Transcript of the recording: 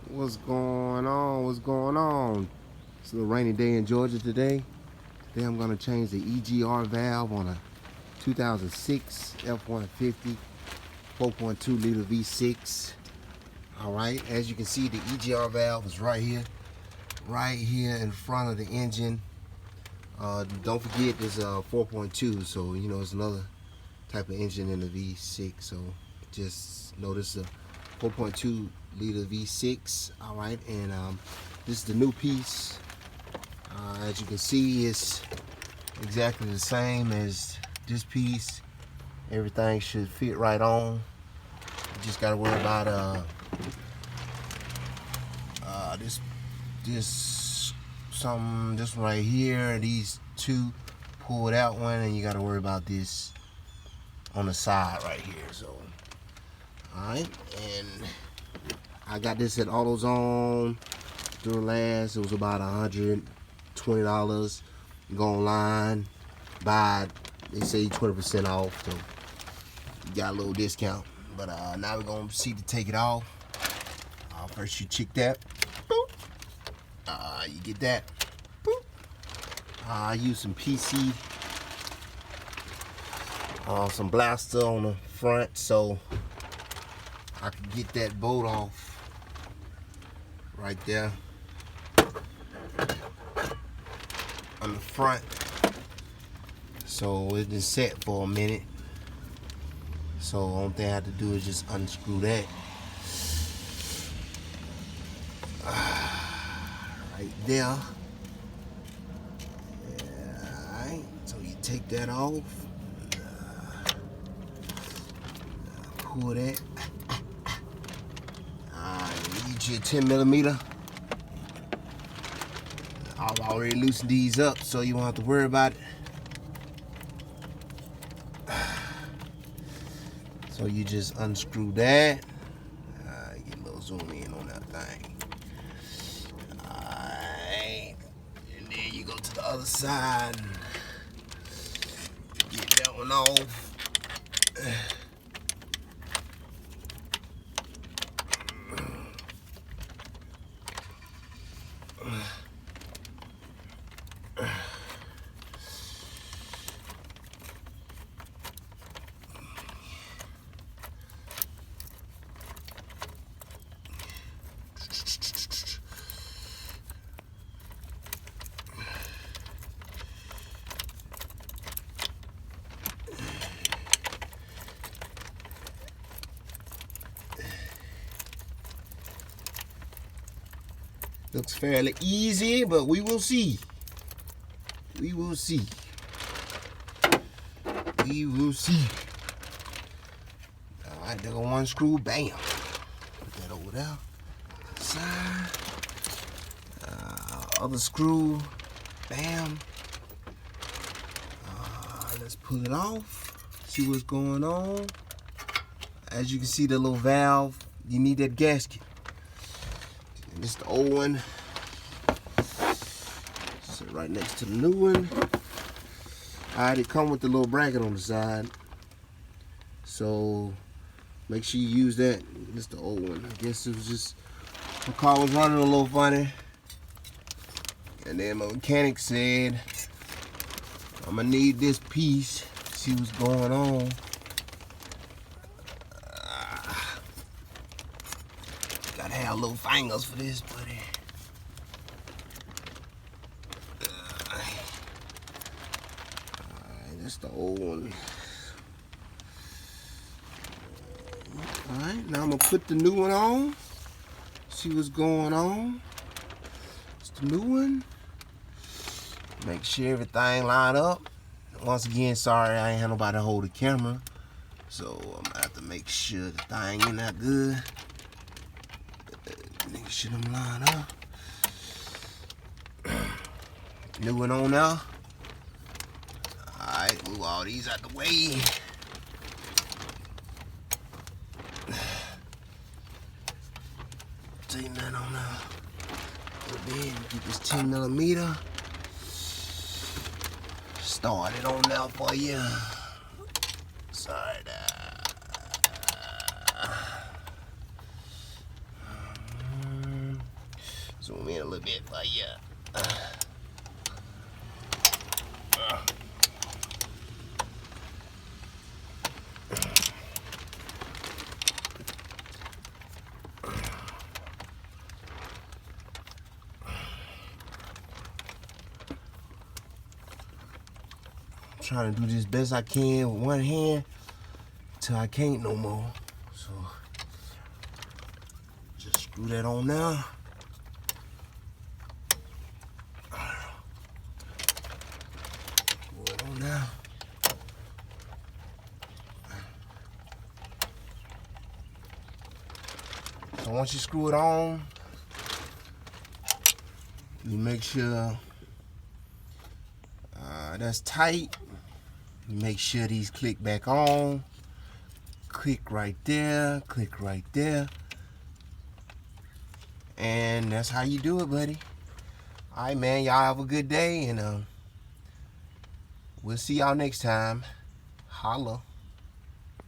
What's going on? What's going on? It's a little rainy day in Georgia today. Today I'm going to change the EGR valve on a 2006 F150 4.2-liter V6. Alright, as you can see, the EGR valve is right here in front of the engine. Don't forget there's a 4.2, so you know it's another type of engine in the V6. So just notice the 4.2-liter V6. Alright, and this is the new piece. As you can see, it's exactly the same as this piece. Everything should fit right on. You just gotta worry about this one right here. These two pulled out one, and you gotta worry about this on the side right here. So alright, and I got this at AutoZone during last. It was about $120. Go online, buy it. They say 20% off, so you got a little discount. But now we're gonna proceed to take it off. First you check that. Boop. You get that. Boop. I use some PC, some blaster on the front, so I can get that bolt off right there on the front. So it's been set for a minute. So the only thing I have to do is just unscrew that. Right there. Alright, so you take that off. Pull that. You get your 10mm. I've already loosened these up, so you won't have to worry about it. So you just unscrew that. Get a little zoom in on that thing. Alright. And then you go to the other side and get that one off. Looks fairly easy, but we will see. We will see. We will see. Alright, there go one screw. Bam. Put that over there. Side. Other screw. Bam. Let's pull it off. See what's going on. As you can see, the little valve, you need that gasket. This is the old one. Sit right next to the new one. Alright, it come with the little bracket on the side. So make sure you use that. This is the old one. I guess it was just the car was running a little funny. And then my mechanic said, I'm gonna need this piece. See what's going on. Gotta have little fingers for this, buddy. Alright, that's the old one. Alright, now I'm gonna put the new one on. See what's going on. It's the new one. Make sure everything line up. Once again, sorry I ain't had nobody to hold the camera. So I'm gonna have to make sure the thing ain't that good. Make sure them line up. New one on now. Alright, move all these out the way. Tighten that on now. A little bit. Get this 10mm. Start it on now for you. Sorry. Zoom in a little bit, but yeah. Trying to do this best I can with one hand till I can't no more. So just screw that on now. Screw it on now. So once you screw it on, you make sure that's tight. You make sure these click back on. Click right there, click right there. And that's how you do it, buddy. All right, man, y'all have a good day, and we'll see y'all next time. Holla.